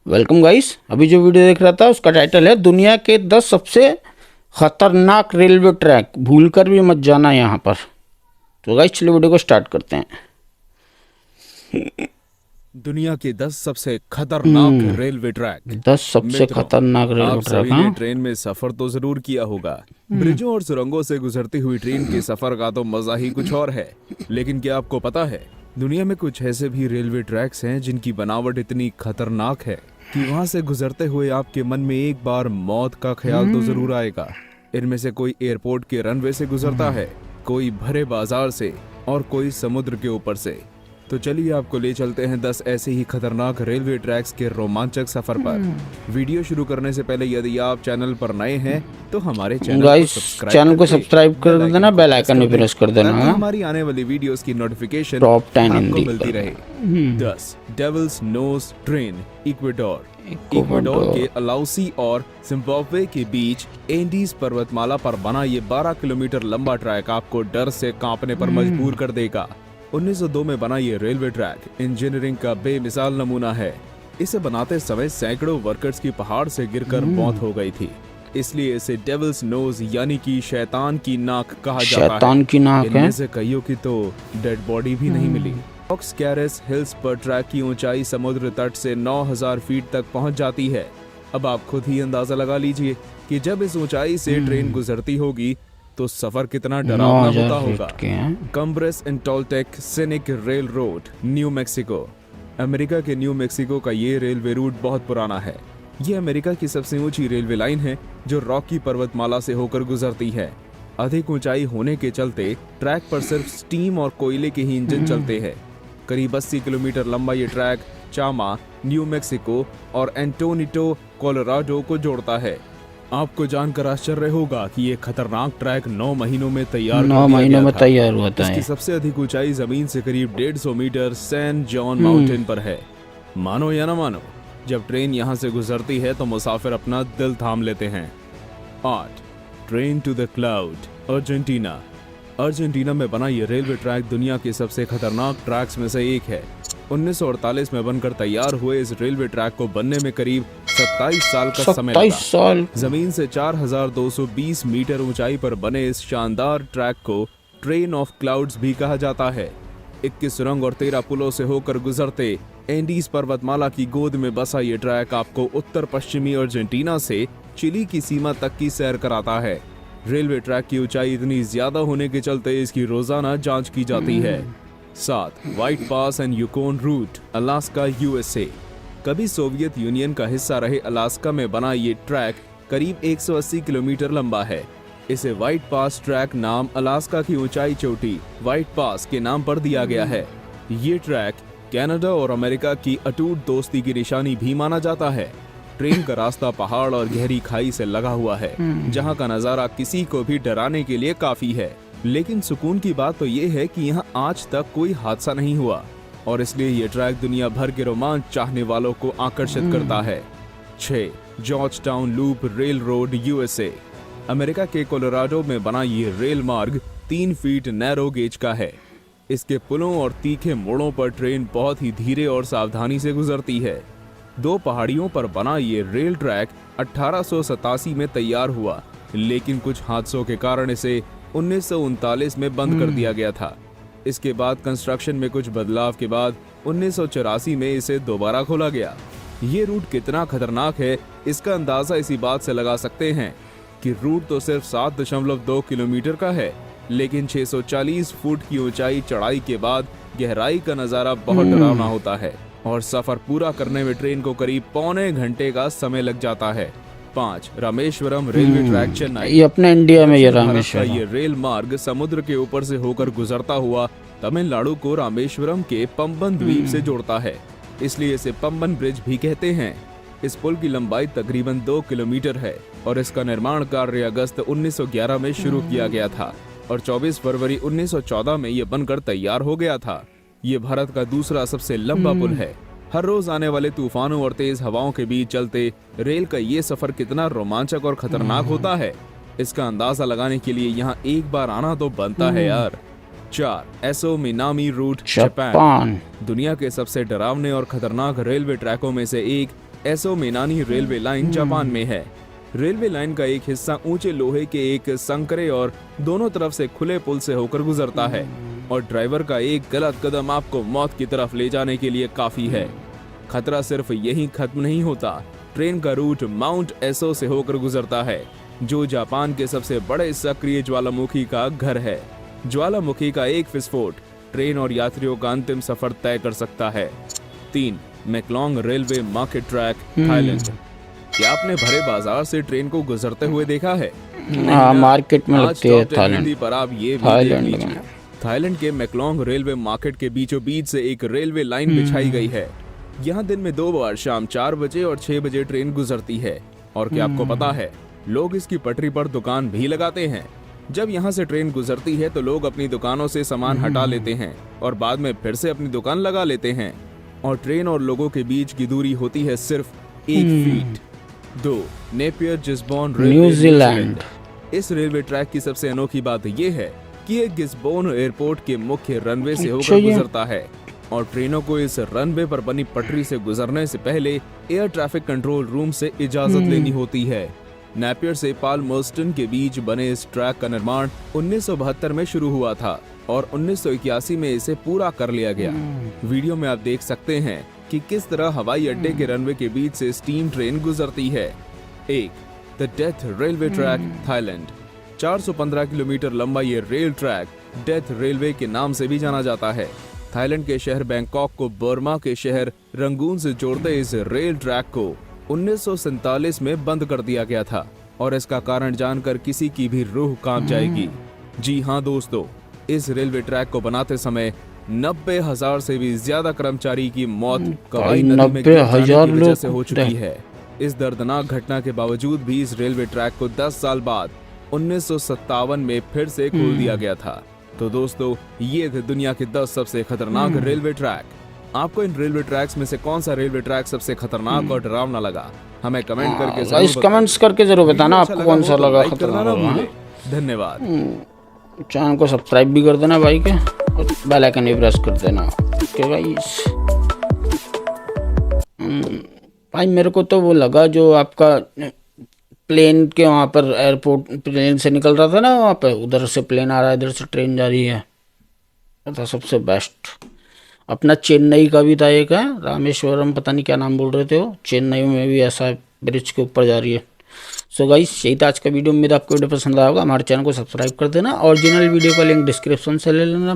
Welcome guys. अभी जो video देख रहा था उसका टाइटल है दुनिया के 10 सबसे खतरनाक रेलवे ट्रैक, भूलकर भी मत जाना यहाँ पर। तो गाइस चलिए वीडियो को स्टार्ट करते हैं। दुनिया के 10 सबसे खतरनाक रेलवे ट्रैक। 10 सबसे मित्रों, खतरनाक रेलवे आप ट्रैक। सभी ने हाँ, ट्रेन में सफर तो जरूर किया होगा। ब्रिजों और सुरंगों से गुजरती हुई ट्रेन के सफर का तो मजा ही कुछ और है। लेकिन क्या आपको पता है, दुनिया में कुछ ऐसे भी रेलवे ट्रैक्स हैं जिनकी बनावट इतनी खतरनाक है कि वहां से गुजरते हुए आपके मन में एक बार मौत का ख्याल तो जरूर आएगा। इनमें से कोई एयरपोर्ट के रनवे से गुजरता है, कोई भरे बाजार से और कोई समुद्र के ऊपर से। तो चलिए आपको ले चलते हैं 10 ऐसे ही खतरनाक रेलवे ट्रैक्स के रोमांचक सफर पर। वीडियो शुरू करने से पहले यदि आप चैनल पर नए हैं तो हमारे गाइस चैनल को सब्सक्राइब कर देना, बेल आइकन भी प्रेस कर देना। ताकि हमारी आने वाली वीडियोस की नोटिफिकेशन टॉप 10 आपको हिंदी मिलती पर। रहे। 10 Devil's Nose train, Ecuador. Ecuador के अलाउसी और जिम्बाब्वे के बीच एंडीज पर्वतमाला पर बना ये 12 किलोमीटर लंबा ट्रैक आपको डर से कांपने पर मजबूर कर देगा। 1902 में बना ये रेलवे ट्रैक इंजीनियरिंग का बेमिसाल नमूना है। इसे बनाते समय सैकड़ों वर्कर्स की पहाड़ से गिरकर मौत हो गई थी, इसलिए इसे डेविल्स नोज यानी कि शैतान की नाक कहा जाता है। शैतान की नाक है। इनमें से कईयों की तो डेड बॉडी भी नहीं मिली। ऑक्स कैरेस हिल्स पर ट्रैक की ऊंचाई समुद्र तट से 9000 फीट तक पहुंच जाती है। अब आप खुद ही अंदाजा लगा लीजिए कि जब इस ऊंचाई से ट्रेन गुजरती होगी तो सफर कितना डरावना होता होगा। Cumbres and Toltec scenic railroad, New Mexico. America के न्यू मैक्सिको का ये रेलवे रूट बहुत पुराना है। ये अमेरिका की सबसे ऊंची रेलवे लाइन है जो रॉकी पर्वतमाला से होकर गुजरती है। अधिक ऊंचाई होने के चलते ट्रैक पर सिर्फ स्टीम और कोयले के ही इंजन चलते हैं। करीब 80 किलोमीटर लंबा ये ट्रैक चामा, न्यू मैक्सिको और एंटोनिटो, कोलोराडो को जोड़ता है। आपको जानकर आश्चर्य होगा कि ये खतरनाक ट्रैक 9 महीनों में तैयार 9 महीनों में तैयार हुआ था। इसकी सबसे अधिक ऊंचाई जमीन से करीब 150 मीटर सैन जॉन माउंटेन पर है। मानो या ना मानो, जब ट्रेन यहाँ से गुजरती है तो मुसाफिर अपना दिल थाम लेते हैं। 8 train to the cloud, Argentina. Argentina में बना ये रेलवे ट्रैक दुनिया के सबसे खतरनाक ट्रैक्स में से एक है। 1948 में बनकर तैयार हुए इस रेलवे ट्रैक को बनने में करीब 27 साल का समय लगा। जमीन से 4220 मीटर ऊंचाई पर बने इस शानदार ट्रैक को ट्रेन ऑफ क्लाउड्स भी कहा जाता है। 21 सुरंग और 13 पुलों से होकर गुजरते एंडीज पर्वतमाला की गोद में बसा ये ट्रैक आपको उत्तर पश्चिमी अर्जेंटीना से चिली की सीमा तक की सैर कराता है। रेलवे ट्रैक की ऊंचाई इतनी ज्यादा होने के चलते इसकी रोजाना जांच की जाती है। 7 White Pass and Yukon Route, Alaska, USA. कभी सोवियत यूनियन का हिस्सा रहे अलास्का में बना ये ट्रैक करीब 180 किलोमीटर लंबा है। इसे व्हाइट पास ट्रैक नाम अलास्का की ऊंचाई चोटी व्हाइट पास के नाम पर दिया गया है। ये ट्रैक कनाडा और अमेरिका की अटूट दोस्ती की निशानी भी माना जाता है। ट्रेन का रास्ता पहाड़ और गहरी खाई से लगा हुआ है, जहां का नजारा किसी को भी डराने के लिए काफी है। लेकिन सुकून की बात तो ये है कि यहाँ आज तक कोई हादसा नहीं हुआ और इसलिए ये ट्रैक दुनिया भर के रोमांच चाहने वालों को आकर्षित करता है। 6 George town loop rail road, USA. America के कोलोराडो में बना ये रेल मार्ग 3 फीट नैरो गेज का है। इसके पुलों और तीखे मोड़ों पर ट्रेन बहुत ही धीरे और सावधानी से गुजरती है। 2 पहाड़ियों पर बना ये रेल ट्रैक 1887 में तैयार हुआ, लेकिन कुछ हादसों के कारण इसे 1939 में बंद कर दिया गया था। इसके बाद कंस्ट्रक्शन में कुछ बदलाव के बाद 1984 में इसे दोबारा खोला गया। ये रूट कितना खतरनाक है इसका अंदाजा इसी बात से लगा सकते हैं कि रूट तो सिर्फ 7.2 किलोमीटर का है, लेकिन 640 फुट की ऊंचाई चढ़ाई के बाद गहराई का नजारा बहुत डरावना होता है और सफर पूरा करने में ट्रेन को करीब पौने घंटे का समय लग जाता है। 5 रामेश्वरम रेलवे ट्रैक, चेन्नई। ये अपने इंडिया में ये रामेश्वरम, ये रेल मार्ग समुद्र के ऊपर से होकर गुजरता हुआ तमिलनाडु को रामेश्वरम के पंबन द्वीप से जोड़ता है, इसलिए इसे पंबन ब्रिज भी कहते हैं। इस पुल की लंबाई तकरीबन 2 किलोमीटर है और इसका निर्माण कार्य अगस्त 1911 में शुरू किया गया था और 24 फरवरी 1914 में यह बनकर तैयार हो गया था। ये भारत का दूसरा सबसे लंबा पुल है। हर रोज आने वाले तूफानों और तेज हवाओं के बीच चलते रेल का ये सफर कितना रोमांचक और खतरनाक होता है, इसका अंदाजा लगाने के लिए यहाँ एक बार आना तो बनता है यार। 4 एसो मिनामी रूट, जापान। दुनिया के सबसे डरावने और खतरनाक रेलवे ट्रैकों में से एक एसो मेनानी रेलवे लाइन जापान में है। रेलवे लाइन का एक हिस्सा ऊंचे लोहे के एक संकरे और दोनों तरफ से खुले पुल से होकर गुजरता है और ड्राइवर का एक गलत कदम आपको मौत की तरफ ले जाने के लिए काफी है। खतरा सिर्फ यहीं खत्म नहीं होता। ट्रेन का रूट माउंट एसो से होकर गुजरता है, जो जापान के सबसे बड़े सक्रिय ज्वालामुखी का घर है। ज्वालामुखी का एक विस्फोट ट्रेन और यात्रियों का अंतिम सफर तय कर सकता है। 3. मैकलोंग रेलवे मार्केट ट्रैक, थाईलैंड। क्या आपने भरे बाजार से ट्रेन को गुजरते हुए देखा है? हाँ, मार्केट में लगती है थाईलैंड। पर आप ये भी देख लीजिए। थाईलैंड के मैकलोंग रेलवे मार्केट के बीचों बीच से एक रेलवे लाइन बिछाई गई है। यहाँ दिन में 2 बार शाम 4 बजे और 6 बजे ट्रेन गुजरती है। और क्या आपको पता है, लोग इसकी पटरी पर दुकान भी लगाते हैं। जब यहाँ से ट्रेन गुजरती है तो लोग अपनी दुकानों से सामान हटा लेते हैं और बाद में फिर से अपनी दुकान लगा लेते हैं। और ट्रेन और लोगों के बीच की दूरी होती है सिर्फ 1 feet. 2. Napier Gisborne railway, New Zealand. इस रेलवे ट्रैक की सबसे अनोखी बात यह है कि ये गिस्बोन एयरपोर्ट के मुख्य रनवे से होकर गुजरता है और ट्रेनों को इस रनवे पर बनी पटरी से गुजरने से पहले एयर ट्रैफिक कंट्रोल रूम से इजाजत लेनी होती है। नेपियर से पाल्मर्स्टन के बीच बने इस ट्रैक का निर्माण 1972 में शुरू हुआ था और 1981 में इसे पूरा कर लिया गया। वीडियो में आप देख सकते हैं कि किस तरह हवाई अड्डे के रनवे के बीच से स्टीम ट्रेन गुजरती है। 1. The death railway track, Thailand. 415 kilometre लंबा ये रेल ट्रैक डेथ रेलवे के नाम से भी जाना जाता है। थाईलैंड के शहर बैंकॉक को बर्मा के शहर रंगून से जोड़ते इस रेल ट्रैक को 1947 में बंद कर दिया गया था और इसका कारण जानकर किसी की भी रूह कांप जाएगी। जी हाँ दोस्तों, इस रेलवे ट्रैक को बनाते समय 90,000 से भी ज्यादा कर्मचारी की मौत कवाई नदी में गिर जाने की वजह से हो चुकी है। इस दर्दनाक घटना के बावजूद भी इस रेलवे ट्रैक को 10 साल बाद 1957 में फिर से खोल दिया गया था। तो दोस्तों, ये थे दुनिया के 10 सबसे खतरनाक रेलवे ट्रैक। आपको इन रेलवे ट्रैक्स में से कौन सा रेलवे ट्रैक सबसे खतरनाक और डरावना लगा? हमें कमेंट करके कमेंट्स करके जरूर बताना आपको कौन सा लगा खतरनाक। धन्यवाद। चैनल को सब्सक्राइब भी कर देना भाई के और बेल आइकन भी प्रेस कर देना। Okay guys. भाई मेरे को तो वो लगा जो आपका प्लेन के वहाँ पर एयरपोर्ट प्लेन से निकल रहा था ना, वहाँ पे उधर से प्लेन आ रहा है, इधर से ट्रेन जा रही है, था सबसे बेस्ट। अपना चेन्नई का भी था एक है, रामेश्वरम पता नहीं क्या नाम बोल रहे थे वो, चेन्नई में भी ऐसा ब्रिज के ऊपर जा रही है। सो गाइस, यही था आज का वीडियो। उम्मीद आपको वीडियो पसंद आया होगा। हमारे चैनल को सब्सक्राइब कर देना। ओरिजिनल वीडियो का लिंक डिस्क्रिप्शन से ले लेना।